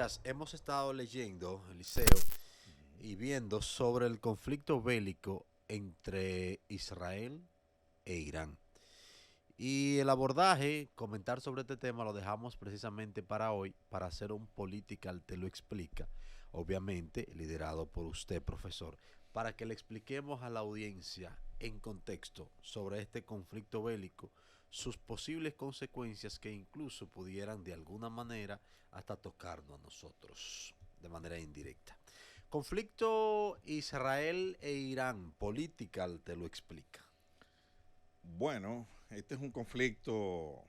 días hemos estado leyendo, Eliseo, y viendo sobre el conflicto bélico entre Israel e Irán. Y el abordaje, comentar sobre este tema, lo dejamos precisamente para hoy, para hacer un Political Te lo explica, obviamente liderado por usted, profesor, para que le expliquemos a la audiencia en contexto sobre este conflicto bélico, sus posibles consecuencias que incluso pudieran de alguna manera hasta tocarnos a nosotros de manera indirecta. Conflicto Israel e Irán, Political Te lo explica. Bueno, este es un conflicto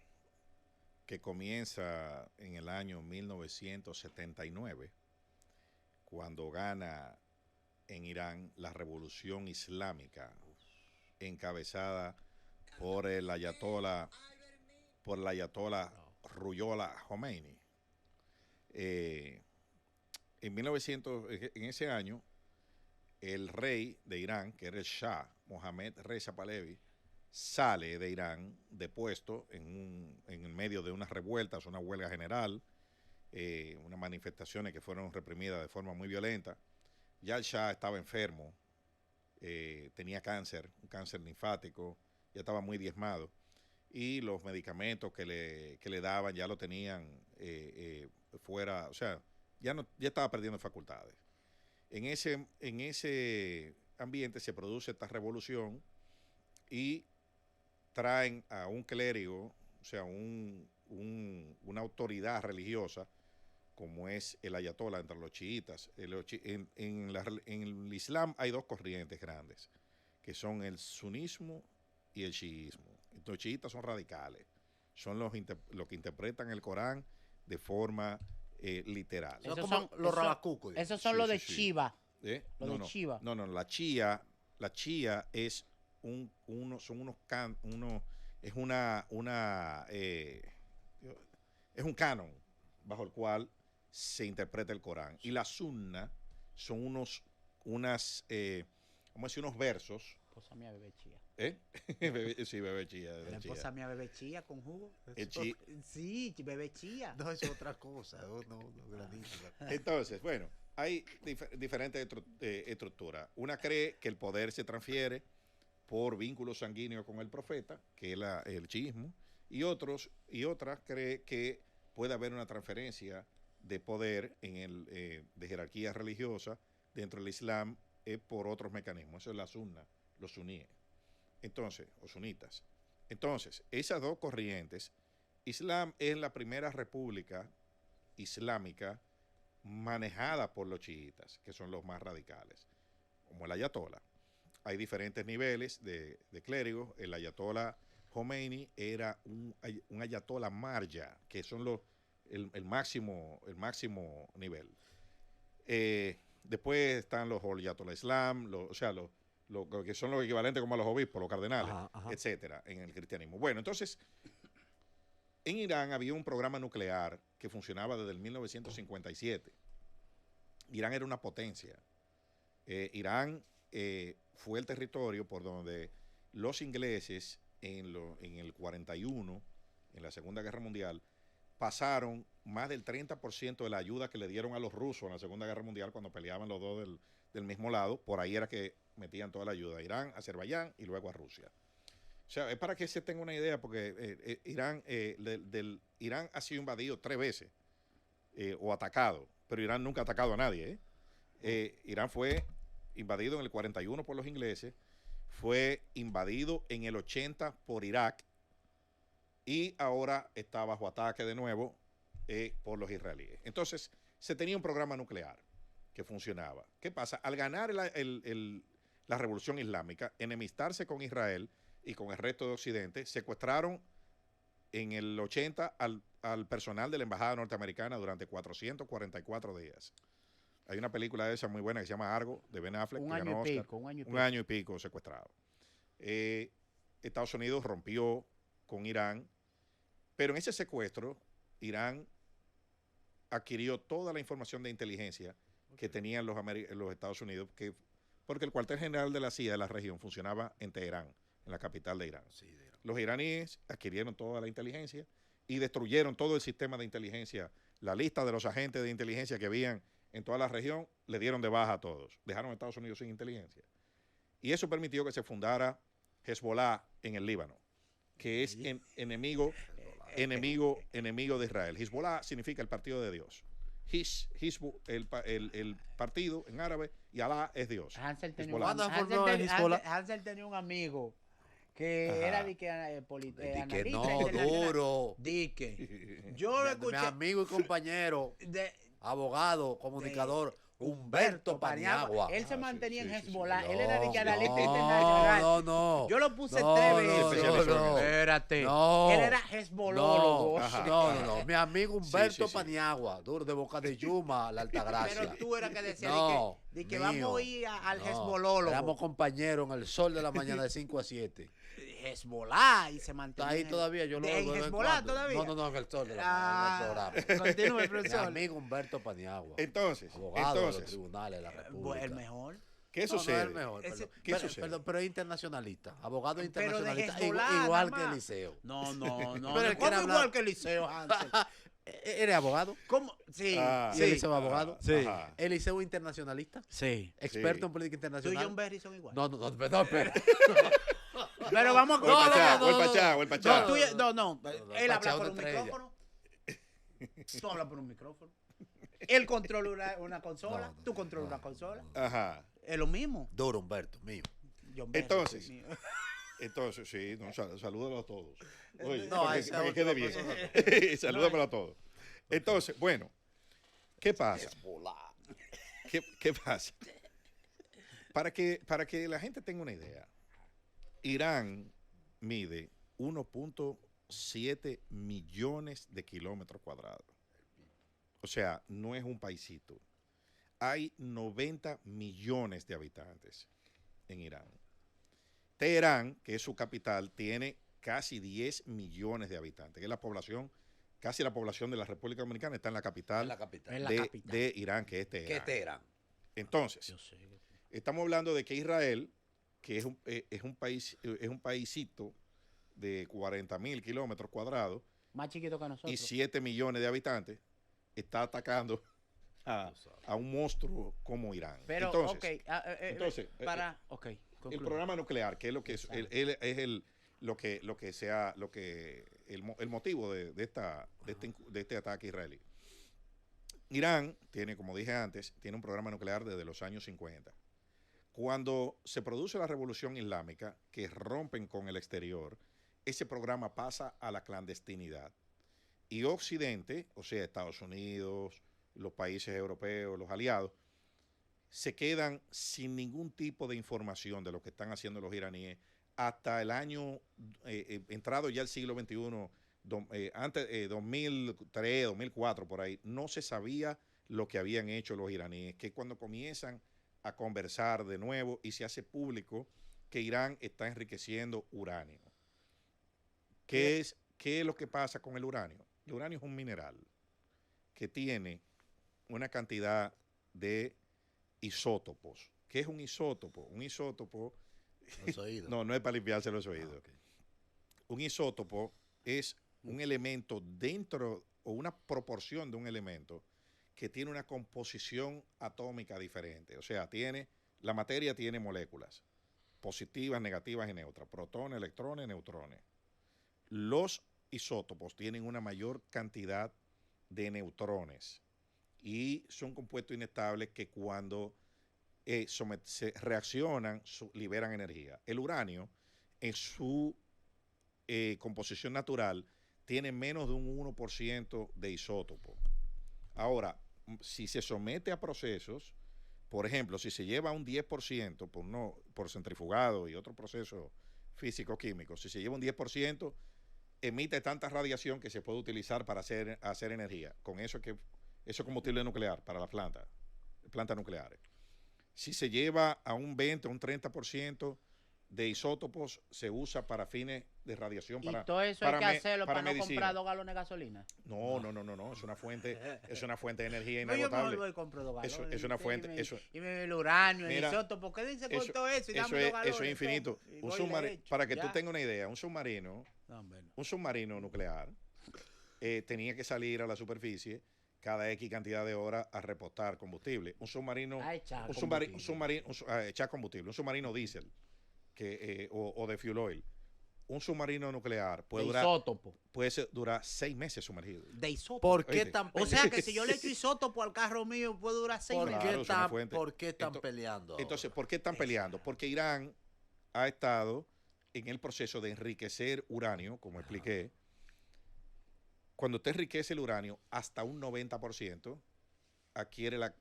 que comienza en el año 1979, cuando gana en Irán la revolución islámica, encabezada por el ayatollah Ruhollah Khomeini. Eh, en ese año, el rey de Irán, que era el Shah, Mohammad Reza Pahlavi, sale de Irán depuesto en medio de unas revueltas, una huelga general, unas manifestaciones que fueron reprimidas de forma muy violenta. Ya el Shah estaba enfermo, tenía cáncer, un cáncer linfático, ya estaba muy diezmado, y los medicamentos que le daban ya lo tenían fuera, o sea, ya estaba perdiendo facultades. En ese ambiente se produce esta revolución y traen a un clérigo, o sea, una autoridad religiosa, como es el ayatollah entre los chiitas. En el Islam hay dos corrientes grandes, que son el sunismo y el chiismo. Los chiitas son radicales, son los que interpretan el Corán de forma literal. Son Esos como son, los esos, rabacucos, digamos. esos son Sí, los sí, de sí. Chiva. Los No, de no, Chiva. no, no, la chía es son es es un canon bajo el cual se interpreta el Corán. Y la sunna son vamos a decir, unos versos. Esposa mía bebe chía. Sí, bebé chía. La esposa mía bebe chía con jugo. Chi- Sí, bebe chía. No, es otra cosa. No, granito. Entonces, bueno, hay diferentes estructuras. Una cree que el poder se transfiere por vínculo sanguíneo con el profeta, que es el chiismo, y otras cree que puede haber una transferencia de poder de jerarquía religiosa dentro del Islam por otros mecanismos. Eso es la sunna, los suníes. Entonces, o sunitas. Entonces, esas dos corrientes, Islam es la primera república islámica manejada por los chiitas, que son los más radicales, como el ayatollah. Hay diferentes niveles de clérigos. El ayatollah Khomeini era un ayatollah marja, que son el máximo nivel. Después están los ayatollah islam, o sea, los que son los equivalentes como a los obispos, los cardenales, etcétera, en el cristianismo. Bueno, entonces, en Irán había un programa nuclear que funcionaba desde el 1957. Irán era una potencia. Irán fue el territorio por donde los ingleses en el 41, en la Segunda Guerra Mundial, pasaron más del 30% de la ayuda que le dieron a los rusos en la Segunda Guerra Mundial cuando peleaban los dos del mismo lado. Por ahí era que metían toda la ayuda a Irán, a Azerbaiyán y luego a Rusia. O sea, es para que se tenga una idea, porque Irán ha sido invadido 3 veces o atacado, pero Irán nunca ha atacado a nadie. Irán fue invadido en el 41 por los ingleses, fue invadido en el 80 por Irak y ahora está bajo ataque de nuevo por los israelíes. Entonces, se tenía un programa nuclear que funcionaba. ¿Qué pasa? Al ganar la revolución islámica, enemistarse con Israel y con el resto de Occidente, secuestraron en el 80 al personal de la embajada norteamericana durante 444 días. Hay una película de esa muy buena que se llama Argo, de Ben Affleck, que ganó Oscar. Un año y pico secuestrado. Estados Unidos rompió con Irán, pero en ese secuestro, Irán adquirió toda la información de inteligencia que tenían los Estados Unidos, porque el cuartel general de la CIA de la región funcionaba en Teherán, en la capital de Irán. Sí, los iraníes adquirieron toda la inteligencia y destruyeron todo el sistema de inteligencia la lista de los agentes de inteligencia que habían en toda la región, le dieron de baja a todos. Dejaron a Estados Unidos sin inteligencia. Y eso permitió que se fundara Hezbollah en el Líbano, que es enemigo de Israel. Hezbollah significa el partido de Dios. El partido en árabe, y Alá es Dios. Hansel tenía un amigo que era de que que no, duro. Yo lo escuché. Mi amigo y compañero, abogado, comunicador, Humberto Paniagua. Él se mantenía en Hezbollah. Él era de que analista internacional. No. Yo lo puse 3 veces. Espérate. Él era hezbolólogo. No. Mi amigo Humberto Paniagua, duro de Boca de Yuma, la Altagracia. Pero tú eras que decías de que vamos a ir al hezbolólogo. Éramos compañeros en el sol de la mañana de 5 a 7. Hezbollah y se mantiene. Está ahí todavía, yo lo veo. ¿En Hezbollah todavía? No, en el sol de la mañana. Continúe, profesor. Mi amigo Humberto Paniagua. Abogado de los tribunales de la República. El mejor. ¿Qué sucede? No es el mejor, ¿Qué sucede? Pero es internacionalista, abogado Pero internacionalista, de Hezbollah, igual que Eliseo. No. Pero él ¿Cómo igual que Eliseo, Hansel? ¿Eres abogado? ¿Cómo? Sí. ¿Y Eliseo abogado? Sí. ¿Eliseo internacionalista? Sí. ¿Experto en política internacional? ¿Tú y John Berry son igual? No, espera. Pero vamos a... O el Pachá. No. Él habla por un micrófono. Tú hablas por un micrófono. Él controla una consola. Tú controlas una consola. Ajá. Es lo mismo. Duro, Humberto, mío. Entonces, sí, salúdalo a todos. Oye, para que quede bien. Salúdamelo a todos. Entonces, bueno, ¿qué pasa? ¿Qué pasa? Para que la gente tenga una idea, Irán mide 1.7 millones de kilómetros cuadrados. O sea, no es un paisito. Hay 90 millones de habitantes en Irán. Teherán, que es su capital, tiene casi 10 millones de habitantes, que es la población, casi la población de la República Dominicana está en la capital, de Irán, que es Teherán. ¿Qué Teherán? Entonces, estamos hablando de que Israel, que es un paísito de 40.000 kilómetros cuadrados, más chiquito que nosotros, y 7 millones de habitantes, está atacando a un monstruo como Irán. Pero, entonces, el programa nuclear, que es lo que es, el motivo de este ataque israelí. Irán tiene, como dije antes, tiene un programa nuclear desde los años 50. Cuando se produce la revolución islámica, que rompen con el exterior, ese programa pasa a la clandestinidad. Y Occidente, o sea, Estados Unidos, los países europeos, los aliados, se quedan sin ningún tipo de información de lo que están haciendo los iraníes hasta el año, entrado ya el siglo XXI, antes 2003, 2004, por ahí, no se sabía lo que habían hecho los iraníes, que cuando comienzan a conversar de nuevo y se hace público que Irán está enriqueciendo uranio. ¿Qué es lo que pasa con el uranio? El uranio es un mineral que tiene una cantidad de isótopos. ¿Qué es un isótopo? Un isótopo... Los oídos. No es para limpiarse los oídos. Okay. Un isótopo es un elemento dentro o una proporción de un elemento que tiene una composición atómica diferente. O sea, la materia tiene moléculas positivas, negativas y neutras, protones, electrones, neutrones. Los isótopos tienen una mayor cantidad de neutrones y son compuestos inestables que cuando se reaccionan, liberan energía. El uranio, en su composición natural, tiene menos de un 1% de isótopo. Ahora, si se somete a procesos, por ejemplo, si se lleva un 10% por centrifugado y otro proceso físico-químico, si se lleva un 10%, emite tanta radiación que se puede utilizar para hacer energía. Con eso es combustible nuclear para las plantas nucleares. Si se lleva a un 20 o un 30% de isótopos, se usa para fines de radiación. ¿Y todo eso hay que hacerlo para no medicina. Comprar 2 galones de gasolina? No. Es una fuente de energía inagotable. Yo voy y compro 2 galones. Es una fuente. Y el uranio, el isótopo. ¿Qué dice con todo eso? Y dame 2 galones. Eso es infinito. Para que tú tengas una idea, un submarino nuclear tenía que salir a la superficie cada X cantidad de horas a repostar combustible. Un submarino, a echar combustible, un submarino diésel o de fuel oil. Un submarino nuclear puede durar 6 meses sumergido. De isótopo. ¿Por qué tan peleando? O sea que si yo le echo isótopo al carro mío puede durar 6 meses. ¿Por qué están peleando? Entonces, ¿por qué están peleando? Porque Irán ha estado en el proceso de enriquecer uranio, como expliqué. Cuando usted enriquece el uranio hasta un 90%, adquiere la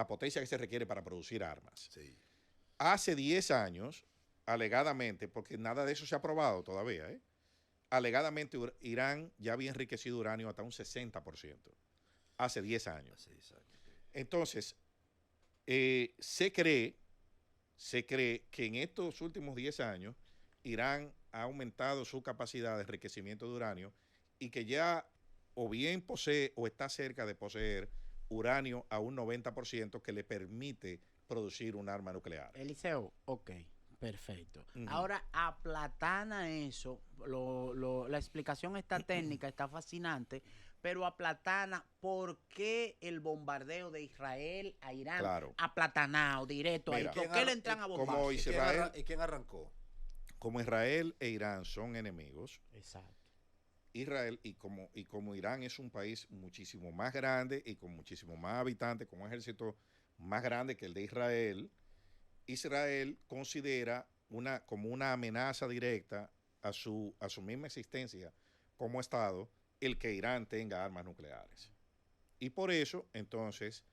potencia que se requiere para producir armas. Sí. Hace 10 años, alegadamente, porque nada de eso se ha probado todavía, alegadamente Irán ya había enriquecido uranio hasta un 60%. Hace 10 años. Entonces, se cree que en estos últimos 10 años Irán ha aumentado su capacidad de enriquecimiento de uranio y que ya o bien posee o está cerca de poseer uranio a un 90% que le permite producir un arma nuclear. Eliseo, ok, perfecto. Ahora, aplatana eso, la explicación está técnica, está fascinante, pero aplatana por qué el bombardeo de Israel a Irán, aplatanado, directo. Mira, ¿Por qué le entran a bombar? ¿Y quién arrancó? Como Israel e Irán son enemigos, exacto. Israel y como Irán es un país muchísimo más grande y con muchísimo más habitantes, con un ejército más grande que el de Israel, Israel considera como una amenaza directa a su misma existencia como Estado el que Irán tenga armas nucleares. Y por eso, entonces,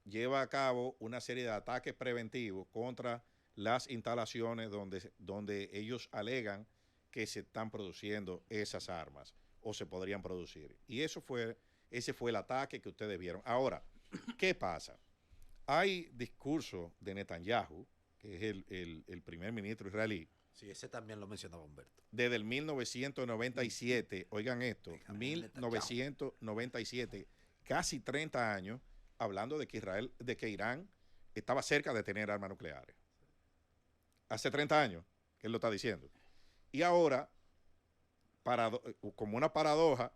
lleva a cabo una serie de ataques preventivos contra las instalaciones donde ellos alegan que se están produciendo esas armas o se podrían producir. Y ese fue el ataque que ustedes vieron. Ahora, ¿qué pasa? Hay discurso de Netanyahu, que es el primer ministro israelí. Sí, ese también lo mencionaba Humberto. Desde el 1997, oigan esto, 1997, casi 30 años, hablando de que Irán estaba cerca de tener armas nucleares. Hace 30 años que él lo está diciendo. Y ahora, como una paradoja,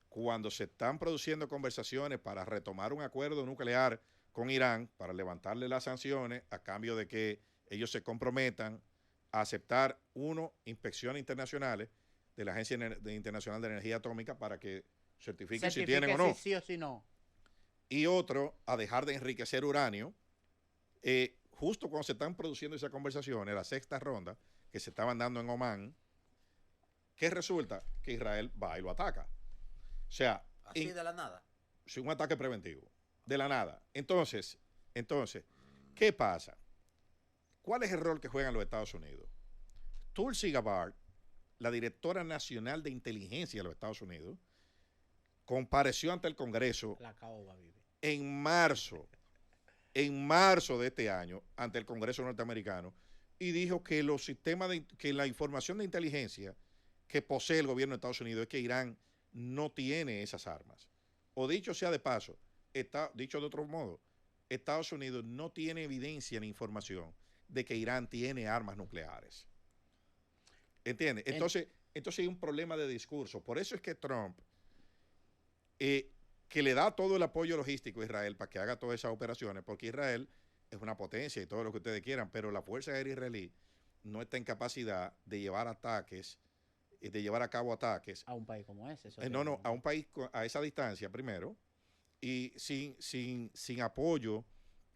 cuando se están produciendo conversaciones para retomar un acuerdo nuclear con Irán, para levantarle las sanciones a cambio de que ellos se comprometan a aceptar, inspecciones internacionales de la Agencia Internacional de Energía Atómica para que certifiquen si tienen o no. Si sí o si no. Y otro, a dejar de enriquecer uranio. Justo cuando se están produciendo esas conversaciones, la sexta ronda que se estaban dando en Omán, ¿qué resulta? Que Israel va y lo ataca. O sea, así de la nada. Sí, un ataque preventivo, de la nada. Entonces, ¿qué pasa? ¿Cuál es el rol que juegan los Estados Unidos? Tulsi Gabbard, la directora nacional de inteligencia de los Estados Unidos, compareció ante el Congreso en marzo de este año, ante el Congreso norteamericano, y dijo que que la información de inteligencia que posee el gobierno de Estados Unidos es que Irán no tiene esas armas. O dicho sea de paso, dicho de otro modo, Estados Unidos no tiene evidencia ni información de que Irán tiene armas nucleares. ¿Entiendes? Entonces hay un problema de discurso. Por eso es que Trump, que le da todo el apoyo logístico a Israel para que haga todas esas operaciones, porque Israel es una potencia y todo lo que ustedes quieran, pero la Fuerza Aérea Israelí no está en capacidad de llevar a cabo ataques. A un país como ese. A un país a esa distancia primero, y sin apoyo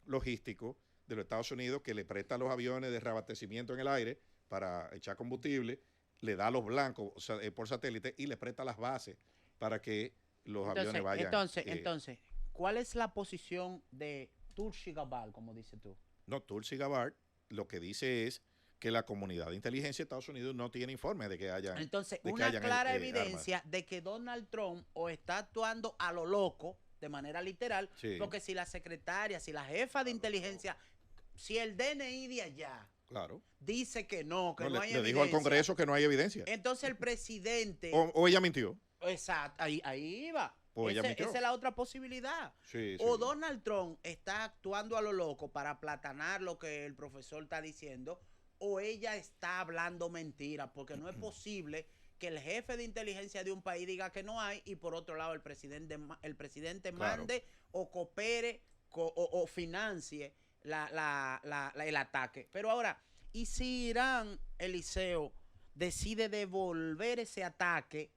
logístico de los Estados Unidos, que le presta los aviones de reabastecimiento en el aire para echar combustible, le da los blancos por satélite y le presta las bases para que los aviones vayan. Entonces, ¿cuál es la posición de Tulsi Gabbard, como dices tú? No, Tulsi Gabbard lo que dice es que la comunidad de inteligencia de Estados Unidos no tiene informe de que haya. Entonces, una clara evidencia de que Donald Trump o está actuando a lo loco, de manera literal, porque si la secretaria, si la jefa de inteligencia, si el DNI de allá dice que no hay evidencia. Le dijo al Congreso que no hay evidencia. Entonces el presidente. O ella mintió. Exacto, ahí va. Esa es la otra posibilidad. O Donald Trump está actuando a lo loco para aplatanar lo que el profesor está diciendo, o ella está hablando mentira, porque no es posible que el jefe de inteligencia de un país diga que no hay y por otro lado el presidente mande o coopere o financie el ataque. Pero ahora, ¿y si Irán, Eliseo, decide devolver ese ataque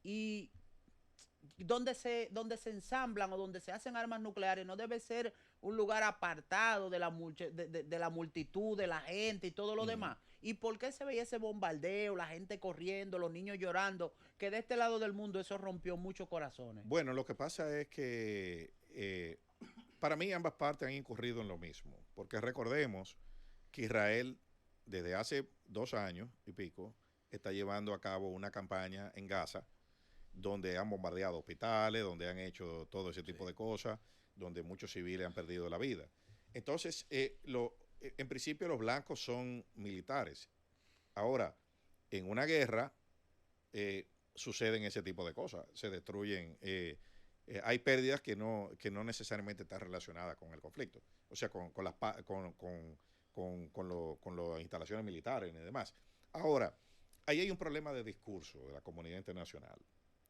y donde se ensamblan o donde se hacen armas nucleares? No debe ser un lugar apartado de la multitud, de la gente y todo lo demás. ¿Y por qué se veía ese bombardeo, la gente corriendo, los niños llorando? Que de este lado del mundo eso rompió muchos corazones. Bueno, lo que pasa es que para mí ambas partes han incurrido en lo mismo, porque recordemos que Israel desde hace 2 años y pico está llevando a cabo una campaña en Gaza donde han bombardeado hospitales, donde han hecho todo ese tipo de cosas, donde muchos civiles han perdido la vida. Entonces, en principio los blancos son militares. Ahora, en una guerra suceden ese tipo de cosas, se destruyen, hay pérdidas que no necesariamente están relacionadas con el conflicto, o sea, con las instalaciones militares y demás. Ahora, ahí hay un problema de discurso de la comunidad internacional,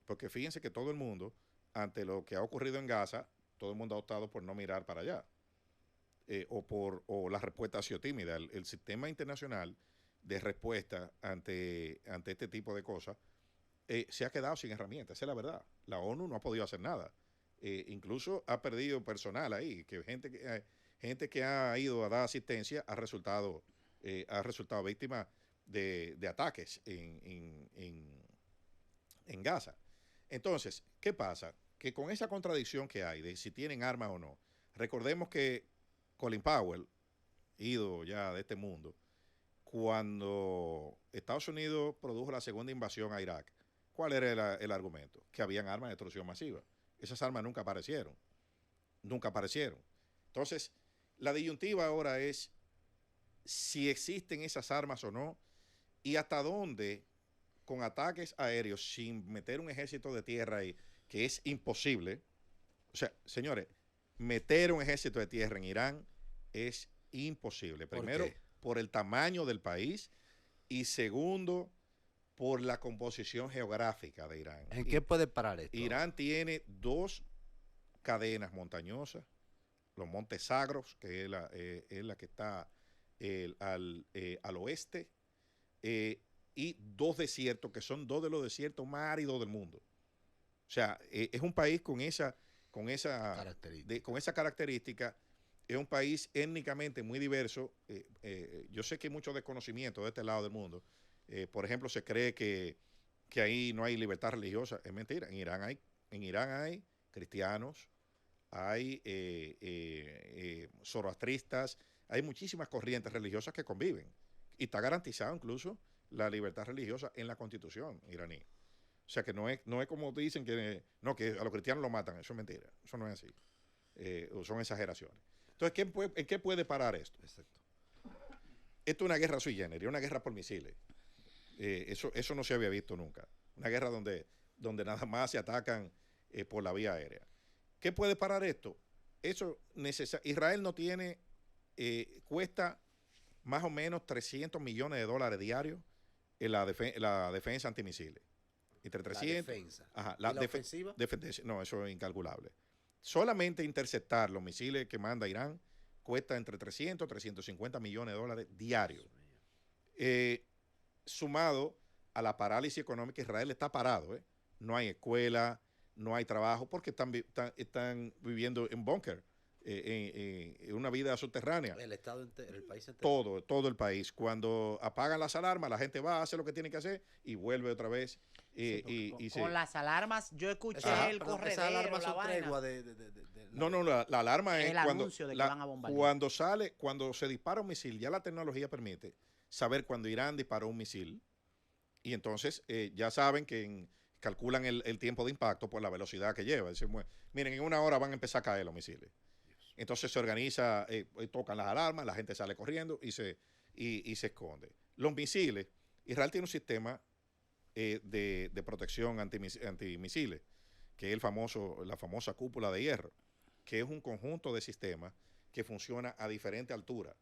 porque fíjense que todo el mundo, ante lo que ha ocurrido en Gaza, todo el mundo ha optado por no mirar para allá, o la respuesta ha sido tímida. El sistema internacional de respuesta ante este tipo de cosas se ha quedado sin herramientas, esa es la verdad. La ONU no ha podido hacer nada. Incluso ha perdido personal ahí, que gente que ha ido a dar asistencia ha resultado víctima de ataques en Gaza. Entonces, ¿qué pasa? Que con esa contradicción que hay de si tienen armas o no, recordemos que Colin Powell, ido ya de este mundo, cuando Estados Unidos produjo la segunda invasión a Irak, ¿cuál era el argumento? Que habían armas de destrucción masiva. Esas armas nunca aparecieron. Nunca aparecieron. Entonces, la disyuntiva ahora es si existen esas armas o no y hasta dónde, con ataques aéreos, sin meter un ejército de tierra ahí, que es imposible. O sea, señores, meter un ejército de tierra en Irán es imposible. Primero, por el tamaño del país y segundo, por la composición geográfica de Irán. ¿En qué puede parar esto? Irán tiene 2 cadenas montañosas, los Montes Sagros, que es la que está al oeste, y 2 desiertos, que son 2 de los desiertos más áridos del mundo. O sea, es un país con esa característica. Es un país étnicamente muy diverso. Yo sé que hay mucho desconocimiento de este lado del mundo. Por ejemplo, se cree que ahí no hay libertad religiosa. Es mentira. En Irán hay cristianos, hay zoroastristas, hay muchísimas corrientes religiosas que conviven. Y está garantizado incluso la libertad religiosa en la constitución iraní. O sea que no es como dicen que a los cristianos lo matan. Eso es mentira. Eso no es así. Son exageraciones. Entonces, ¿en qué puede parar esto? Exacto. Esto es una guerra sui generis, una guerra por misiles. Eso no se había visto nunca. Una guerra donde nada más se atacan por la vía aérea. ¿Qué puede parar esto? Israel no tiene, cuesta más o menos $300 millones diarios en la defensa antimisiles. Entre 300, la defensa. Ajá, ¿Y la ofensiva? No, eso es incalculable. Solamente interceptar los misiles que manda Irán cuesta entre 300 y 350 millones de dólares diarios. Sumado a la parálisis económica, Israel está parado. No hay escuela, no hay trabajo, porque están viviendo en búnker, en una vida subterránea. El estado entero, el país entero. Todo el país. Cuando apagan las alarmas, la gente va, hace lo que tiene que hacer y vuelve otra vez. Con las alarmas, yo escuché el corredero, esa alarma la vaina. Tregua la alarma es anuncio de que van a bombardear. Cuando se dispara un misil, ya la tecnología permite saber cuando Irán disparó un misil y entonces ya saben que calculan el tiempo de impacto por la velocidad que lleva. Miren, en 1 hora van a empezar a caer los misiles. Entonces se organiza, tocan las alarmas, la gente sale corriendo y se esconde. Los misiles, Israel tiene un sistema de protección antimisiles, que es la famosa cúpula de hierro, que es un conjunto de sistemas que funciona a diferente altura.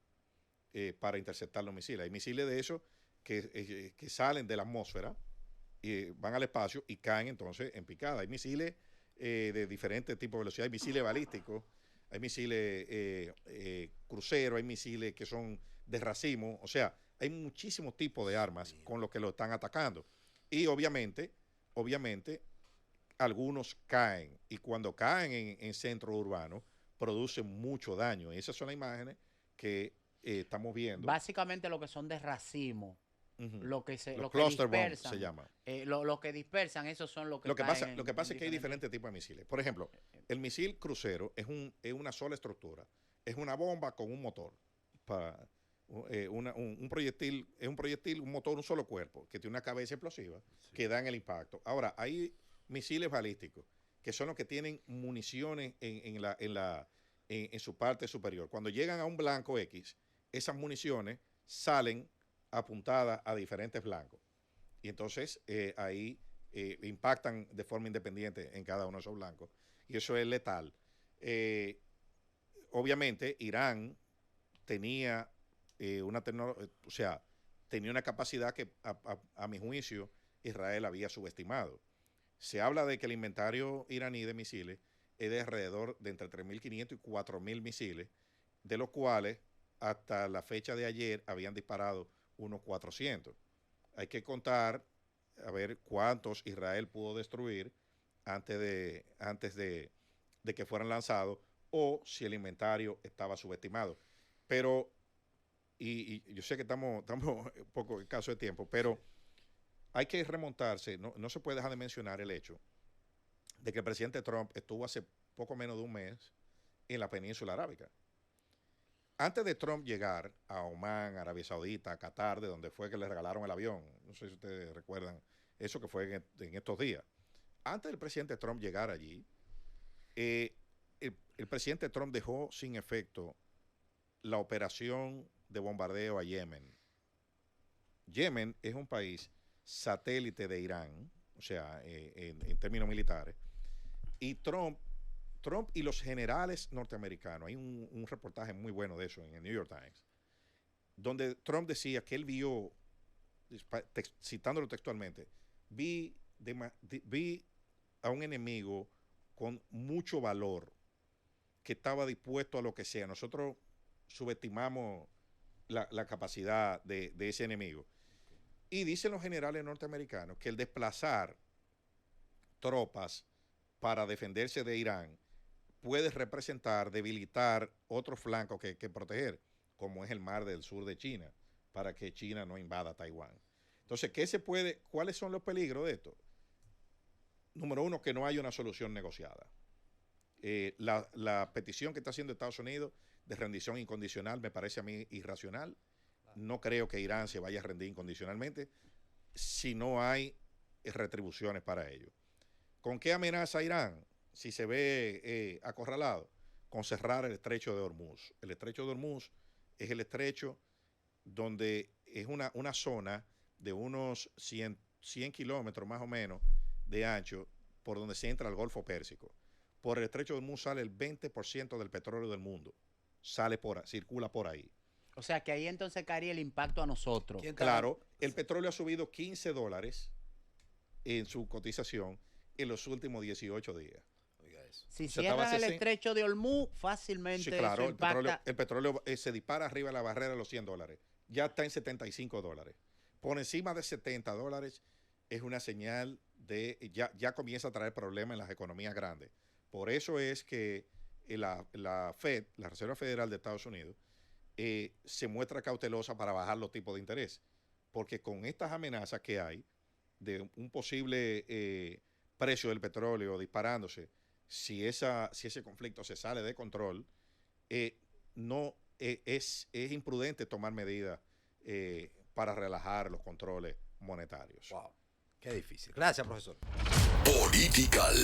para interceptar los misiles. Hay misiles de esos que salen de la atmósfera y van al espacio y caen entonces en picada. Hay misiles de diferentes tipos de velocidad, hay misiles balísticos, hay misiles cruceros, hay misiles que son de racimo, o sea, hay muchísimos tipos de armas con los que lo están atacando. Y obviamente, algunos caen, y cuando caen en centros urbanos, producen mucho daño. Y esas son las imágenes que estamos viendo. Básicamente lo que son de racimo. Lo que cluster bombs se llama. Lo que dispersan, esos son los que lo que pasa es que hay diferentes tipos de misiles. Por ejemplo, el misil crucero es una sola estructura. Es una bomba con un motor. Un proyectil, un motor, un solo cuerpo, que tiene una cabeza explosiva, que dan el impacto. Ahora, hay misiles balísticos, que son los que tienen municiones en su parte superior. Cuando llegan a un blanco X, esas municiones salen apuntadas a diferentes blancos. Y entonces ahí impactan de forma independiente en cada uno de esos blancos. Y eso es letal. Obviamente, Irán tenía tenía una capacidad que, a mi juicio, Israel había subestimado. Se habla de que el inventario iraní de misiles es de alrededor de entre 3.500 y 4.000 misiles, de los cuales hasta la fecha de ayer habían disparado unos 400. Hay que contar a ver cuántos Israel pudo destruir antes de que fueran lanzados, o si el inventario estaba subestimado. Pero, y yo sé que estamos un poco escaso de tiempo, pero hay que remontarse, no se puede dejar de mencionar el hecho de que el presidente Trump estuvo hace poco menos de un mes en la península arábica. Antes de Trump llegar a Omán, Arabia Saudita, a Qatar, de donde fue que le regalaron el avión, no sé si ustedes recuerdan eso que fue en estos días. Antes del presidente Trump llegar allí, el presidente Trump dejó sin efecto la operación de bombardeo a Yemen. Yemen es un país satélite de Irán, o sea, en términos militares, y Trump y los generales norteamericanos, hay un reportaje muy bueno de eso en el New York Times, donde Trump decía que él vio, citándolo textualmente, vi a un enemigo con mucho valor que estaba dispuesto a lo que sea. Nosotros subestimamos la capacidad de ese enemigo. Y dicen los generales norteamericanos que el desplazar tropas para defenderse de Irán puede representar, debilitar otro flanco que proteger, como es el mar del sur de China, para que China no invada Taiwán. Entonces, ¿cuáles son los peligros de esto? Número uno, que no hay una solución negociada. La petición que está haciendo Estados Unidos de rendición incondicional me parece a mí irracional. No creo que Irán se vaya a rendir incondicionalmente si no hay retribuciones para ello. ¿Con qué amenaza Irán si se ve acorralado? Con cerrar el estrecho de Hormuz. El estrecho de Hormuz es el estrecho donde es una zona de unos 100 kilómetros más o menos de ancho, por donde se entra al Golfo Pérsico. Por el estrecho de Hormuz sale el 20% del petróleo del mundo. Circula por ahí. O sea, que ahí entonces caería el impacto a nosotros. Claro, el petróleo ha subido $15 en su cotización en los últimos 18 días. Si cierran el estrecho de Hormuz, fácilmente sí, claro, eso impacta. El petróleo se dispara arriba de la barrera de los $100. Ya está en $75. Por encima de $70 es una señal de ya comienza a traer problemas en las economías grandes. Por eso es que la Fed, la Reserva Federal de Estados Unidos, se muestra cautelosa para bajar los tipos de interés. Porque con estas amenazas que hay de un posible precio del petróleo disparándose, si ese conflicto se sale de control, es imprudente tomar medidas para relajar los controles monetarios. Wow, qué difícil. Gracias, profesor. Political.